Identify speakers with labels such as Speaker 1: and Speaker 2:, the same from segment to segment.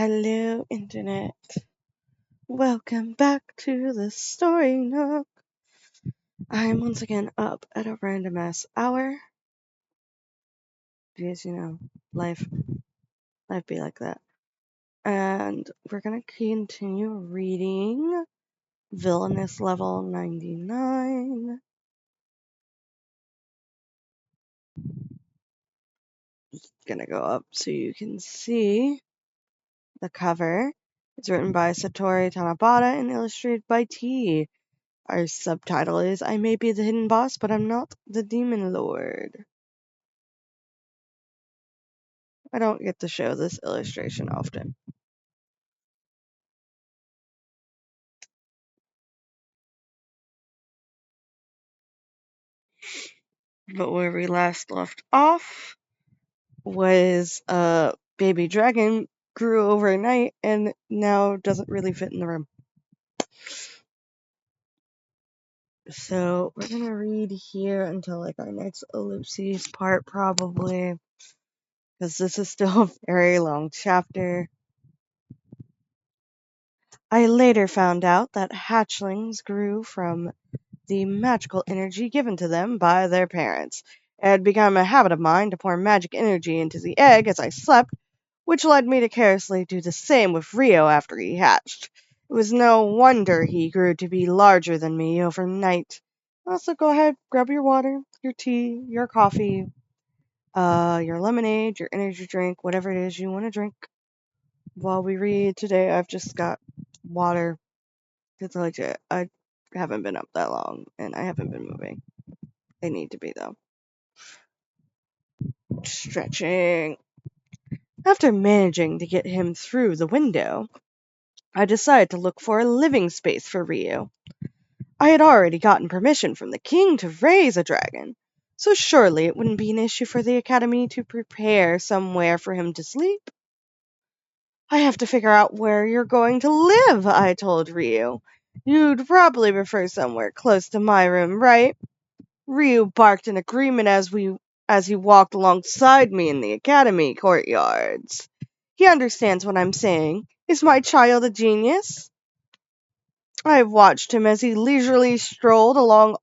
Speaker 1: Hello, Internet. Welcome back to the story Nook. I'm once again up at a random ass hour. Because, life be like that. And we're gonna continue reading Villainess Level 99. Gonna go up so you can see the cover. It's written by Satoru Tanabata and illustrated by T. Our subtitle is I may be the hidden boss, but I'm not the demon lord. I don't get to show this illustration often. But where we last left off was a baby dragon grew overnight and now doesn't really fit in the room. So we're gonna read here until our next ellipses part probably, because this is still a very long chapter. I later found out that hatchlings grew from the magical energy given to them by their parents. It had become a habit of mine to pour magic energy into the egg as I slept, which led me to carelessly do the same with Rio after he hatched. It was no wonder he grew to be larger than me overnight. Also, go ahead, grab your water, your tea, your coffee, your lemonade, your energy drink, whatever it is you want to drink. While we read today, I've just got water. It's legit. I haven't been up that long, and I haven't been moving. I need to be, though. Stretching. After managing to get him through the window, I decided to look for a living space for Ryu. I had already gotten permission from the king to raise a dragon, so surely it wouldn't be an issue for the academy to prepare somewhere for him to sleep. I have to figure out where you're going to live, I told Ryu. You'd probably prefer somewhere close to my room, right? Ryu barked in agreement as he walked alongside me in the academy courtyards. He understands what I'm saying. Is my child a genius? I watched him as he leisurely strolled along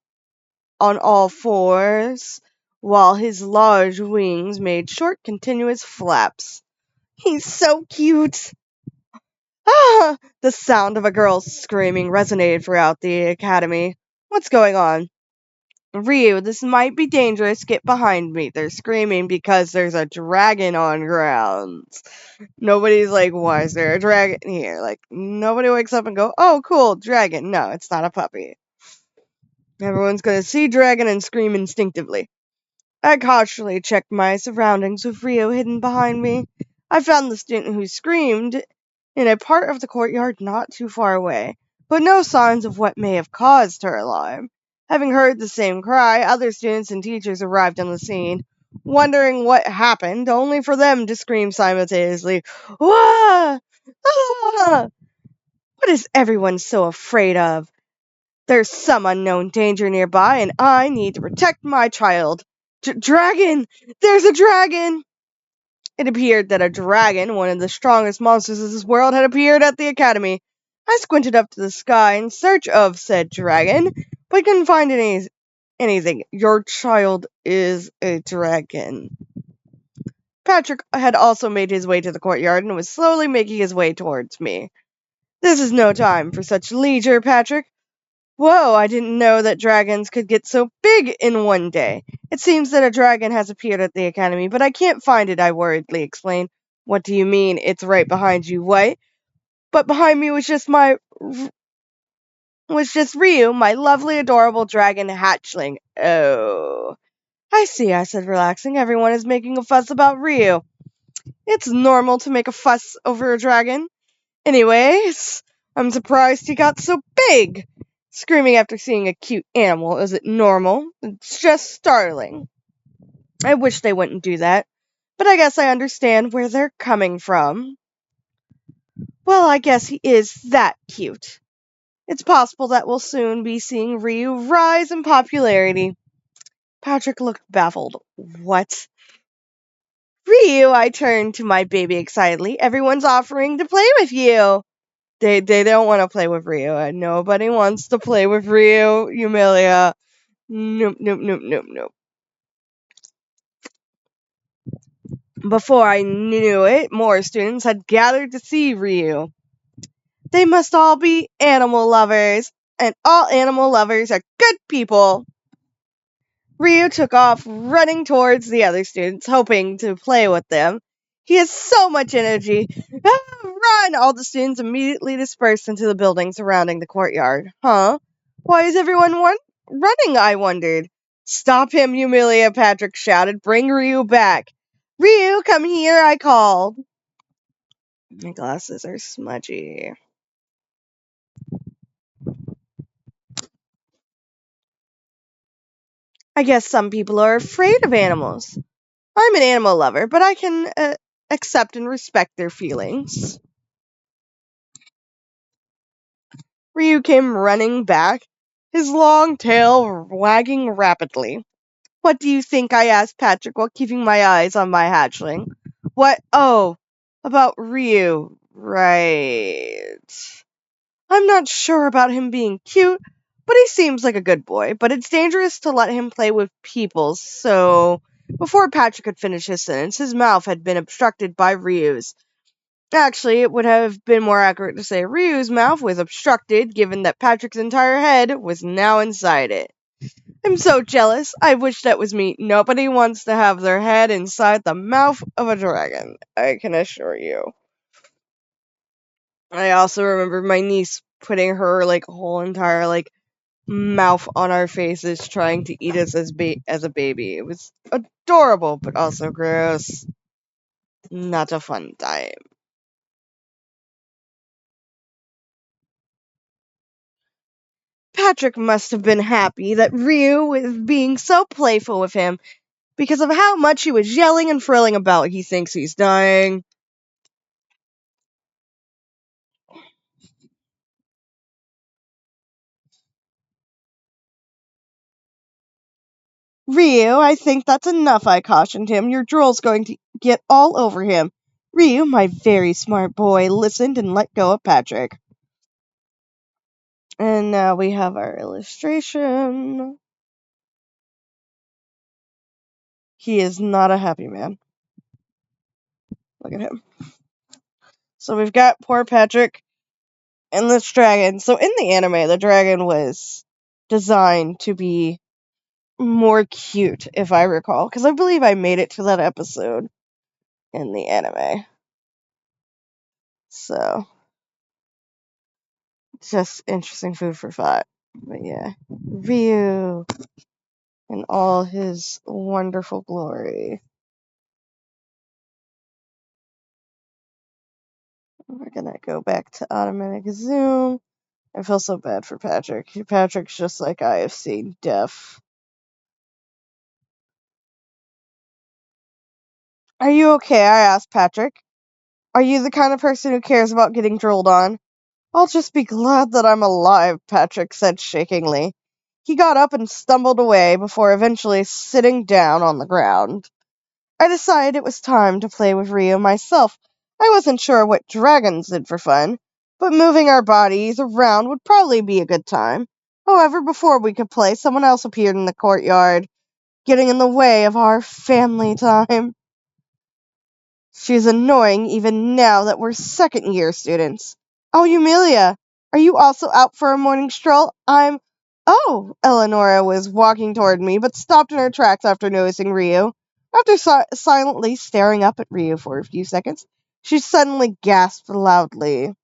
Speaker 1: on all fours, while his large wings made short, continuous flaps. He's so cute! Ah! The sound of a girl screaming resonated throughout the academy. What's going on? Ryu, this might be dangerous. Get behind me. They're screaming because there's a dragon on grounds. Nobody's like, why is there a dragon here? Nobody wakes up and go, oh, cool, dragon. No, it's not a puppy. Everyone's gonna see dragon and scream instinctively. I cautiously checked my surroundings with Rio hidden behind me. I found the student who screamed in a part of the courtyard not too far away, but no signs of what may have caused her alarm. Having heard the same cry, other students and teachers arrived on the scene, wondering what happened, only for them to scream simultaneously, "Wah! Ah! What is everyone so afraid of? There's some unknown danger nearby, and I need to protect my child. Dragon! There's a dragon!" It appeared that a dragon, one of the strongest monsters of this world, had appeared at the academy. I squinted up to the sky in search of said dragon, but couldn't find anything. Your child is a dragon. Patrick had also made his way to the courtyard and was slowly making his way towards me. This is no time for such leisure, Patrick. Whoa, I didn't know that dragons could get so big in one day. It seems that a dragon has appeared at the academy, but I can't find it, I worriedly explained. What do you mean? It's right behind you, what? But behind me was just Ryu, my lovely, adorable dragon hatchling. Oh. I see, I said, relaxing. Everyone is making a fuss about Ryu. It's normal to make a fuss over a dragon. Anyways, I'm surprised he got so big. Screaming after seeing a cute animal isn't normal. It's just startling. I wish they wouldn't do that, but I guess I understand where they're coming from. Well, I guess he is that cute. It's possible that we'll soon be seeing Ryu rise in popularity. Patrick looked baffled. What? Ryu, I turned to my baby excitedly. Everyone's offering to play with you. They don't want to play with Ryu. Nobody wants to play with Ryu, Yumilia. Nope, nope, nope, nope, nope. Before I knew it, more students had gathered to see Ryu. They must all be animal lovers, and all animal lovers are good people. Ryu took off, running towards the other students, hoping to play with them. He has so much energy. Ah, run! All the students immediately dispersed into the building surrounding the courtyard. Huh? Why is everyone running, I wondered. Stop him, Yumilia, Patrick shouted. Bring Ryu back. Ryu, come here, I called. My glasses are smudgy. I guess some people are afraid of animals. I'm an animal lover, but I can accept and respect their feelings. Ryu came running back, his long tail wagging rapidly. What do you think? I asked Patrick while keeping my eyes on my hatchling. What? Oh, about Ryu. Right. I'm not sure about him being cute, but he seems like a good boy. But it's dangerous to let him play with people, so. Before Patrick could finish his sentence, his mouth had been obstructed by Ryu's. Actually, it would have been more accurate to say Ryu's mouth was obstructed, given that Patrick's entire head was now inside it. I'm so jealous. I wish that was me. Nobody wants to have their head inside the mouth of a dragon, I can assure you. I also remember my niece putting her, whole entire, mouth on our faces trying to eat us as a baby. It was adorable, but also gross. Not a fun time. Patrick must have been happy that Ryu was being so playful with him because of how much he was yelling and frilling about. He thinks he's dying. Ryu, I think that's enough, I cautioned him. Your drool's going to get all over him. Ryu, my very smart boy, listened and let go of Patrick. And now we have our illustration. He is not a happy man. Look at him. So we've got poor Patrick and this dragon. So in the anime, the dragon was designed to be more cute, if I recall, because I believe I made it to that episode in the anime. So, just interesting food for thought. But yeah, Ryu in all his wonderful glory. We're gonna go back to automatic zoom. I feel so bad for Patrick. Patrick's just like IFC deaf. Are you okay? I asked Patrick. Are you the kind of person who cares about getting drooled on? I'll just be glad that I'm alive, Patrick said shakingly. He got up and stumbled away before eventually sitting down on the ground. I decided it was time to play with Ryu myself. I wasn't sure what dragons did for fun, but moving our bodies around would probably be a good time. However, before we could play, someone else appeared in the courtyard, getting in the way of our family time. She's annoying even now that we're second-year students. Oh, Yumilia, are you also out for a morning stroll? Oh, Eleonora was walking toward me, but stopped in her tracks after noticing Ryu. After silently staring up at Ryu for a few seconds, she suddenly gasped loudly.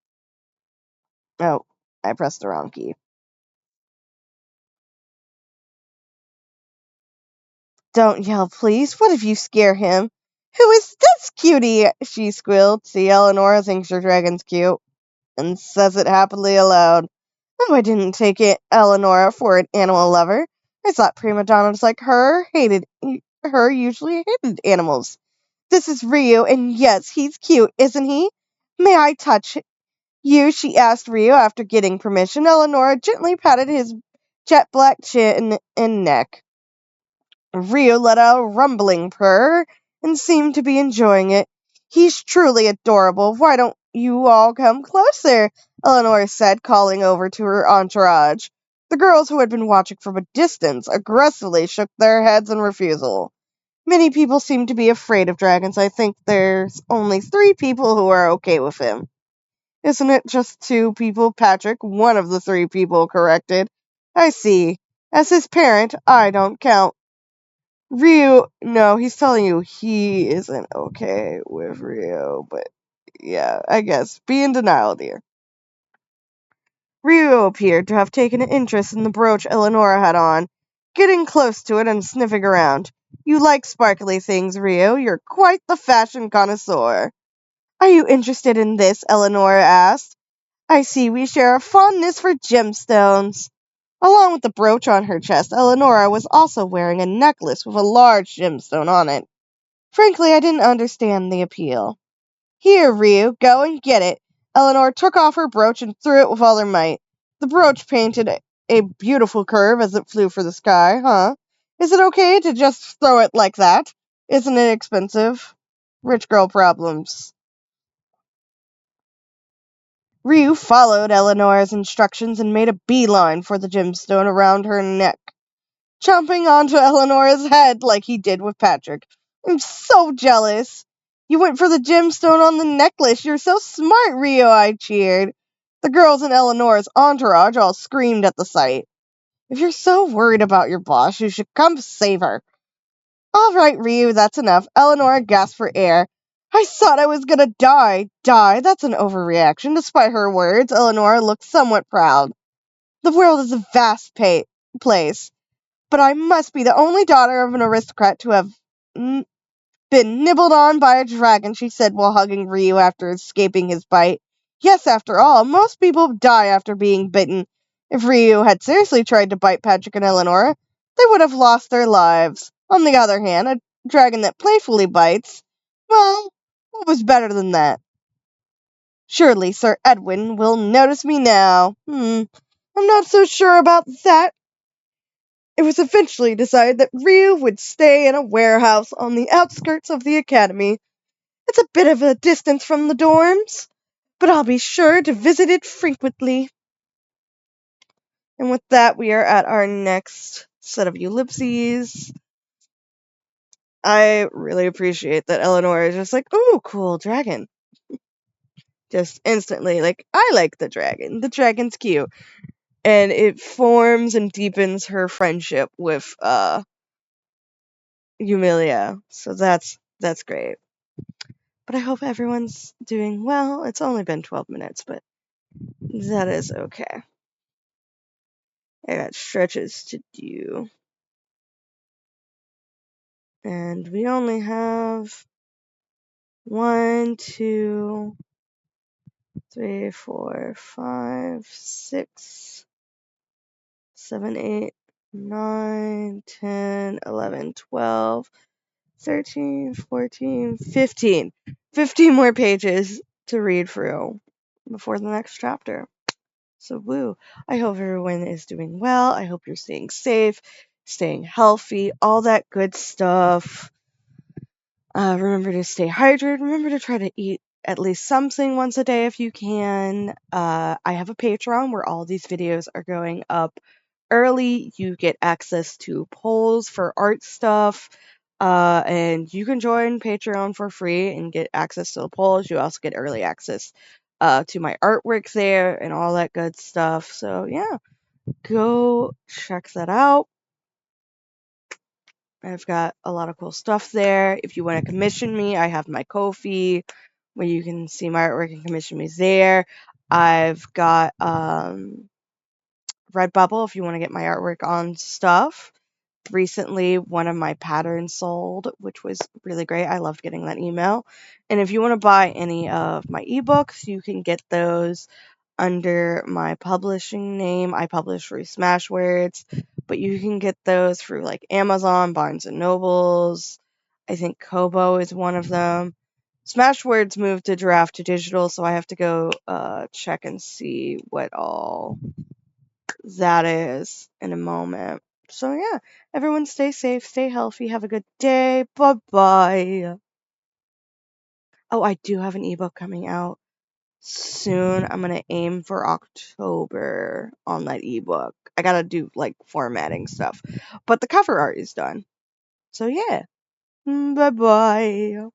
Speaker 1: Oh, I pressed the wrong key. Don't yell, please. What if you scare him? Who is this cutie? She squealed. See, Eleonora thinks your dragon's cute, and says it happily aloud. Oh, I didn't take it, Eleonora, for an animal lover. I thought prima donnas like her usually hated animals. This is Ryu, and yes, he's cute, isn't he? May I touch you? She asked Ryu after getting permission. Eleonora gently patted his jet black chin and neck. Ryu let out a rumbling purr and seemed to be enjoying it. He's truly adorable. Why don't you all come closer? Eleanor said, calling over to her entourage. The girls, who had been watching from a distance, aggressively shook their heads in refusal. Many people seem to be afraid of dragons. I think there's only 3 people who are okay with him. Isn't it just 2 people, Patrick? One of the 3 people corrected. I see. As his parent, I don't count. Ryu, no, he's telling you he isn't okay with Ryu, but yeah, I guess. Be in denial, dear. Ryu appeared to have taken an interest in the brooch Eleonora had on, getting close to it and sniffing around. You like sparkly things, Ryu. You're quite the fashion connoisseur. Are you interested in this? Eleonora asked. I see we share a fondness for gemstones. Along with the brooch on her chest, Eleonora was also wearing a necklace with a large gemstone on it. Frankly, I didn't understand the appeal. Here, Ryu, go and get it. Eleanor took off her brooch and threw it with all her might. The brooch painted a beautiful curve as it flew for the sky, huh? Is it okay to just throw it like that? Isn't it expensive? Rich girl problems. Ryu followed Eleanor's instructions and made a beeline for the gemstone around her neck, chomping onto Eleanor's head like he did with Patrick. I'm so jealous. You went for the gemstone on the necklace. You're so smart, Rio, I cheered. The girls in Eleanor's entourage all screamed at the sight. If you're so worried about your boss, you should come save her. All right, Ryu, that's enough. Eleanor gasped for air. I thought I was gonna die. Die? That's an overreaction. Despite her words, Eleanor looked somewhat proud. The world is a vast place, but I must be the only daughter of an aristocrat to have been nibbled on by a dragon, she said while hugging Ryu after escaping his bite. Yes, after all, most people die after being bitten. If Ryu had seriously tried to bite Patrick and Eleanor, they would have lost their lives. On the other hand, a dragon that playfully bites, well, what was better than that? Surely Sir Edwin will notice me now. I'm not so sure about that. It was eventually decided that Ryu would stay in a warehouse on the outskirts of the academy. It's a bit of a distance from the dorms, but I'll be sure to visit it frequently. And with that, we are at our next set of ellipses. I really appreciate that Eleanor is just like, ooh, cool dragon. Just instantly, like, I like the dragon. The dragon's cute. And it forms and deepens her friendship with Yumilia. So that's great. But I hope everyone's doing well. It's only been 12 minutes, but that is okay. I got stretches to do. And we only have 1, 2, 3, 4, 5, 6, 7, 8, 9, 10, 11, 12, 13, 14, 15. 15 more pages to read through before the next chapter. So, woo. I hope everyone is doing well. I hope you're staying safe, staying healthy, all that good stuff. Remember to stay hydrated. Remember to try to eat at least something once a day if you can. I have a Patreon where all these videos are going up early. You get access to polls for art stuff. And you can join Patreon for free and get access to the polls. You also get early access to my artwork there and all that good stuff. So yeah, go check that out. I've got a lot of cool stuff there. If you want to commission me, I have my Ko-fi where you can see my artwork and commission me there. I've got Redbubble if you want to get my artwork on stuff. Recently, one of my patterns sold, which was really great. I loved getting that email. And if you want to buy any of my ebooks, you can get those under my publishing name. I publish through Smashwords, but you can get those through like Amazon, Barnes and Nobles. I think Kobo is one of them. Smashwords moved to Draft to Digital, so I have to go check and see what all that is in a moment. So yeah, everyone stay safe, stay healthy, have a good day. Bye bye. Oh, I do have an ebook coming out soon. I'm gonna aim for October on that ebook. I gotta do like formatting stuff, but the cover art is done. So yeah, bye bye.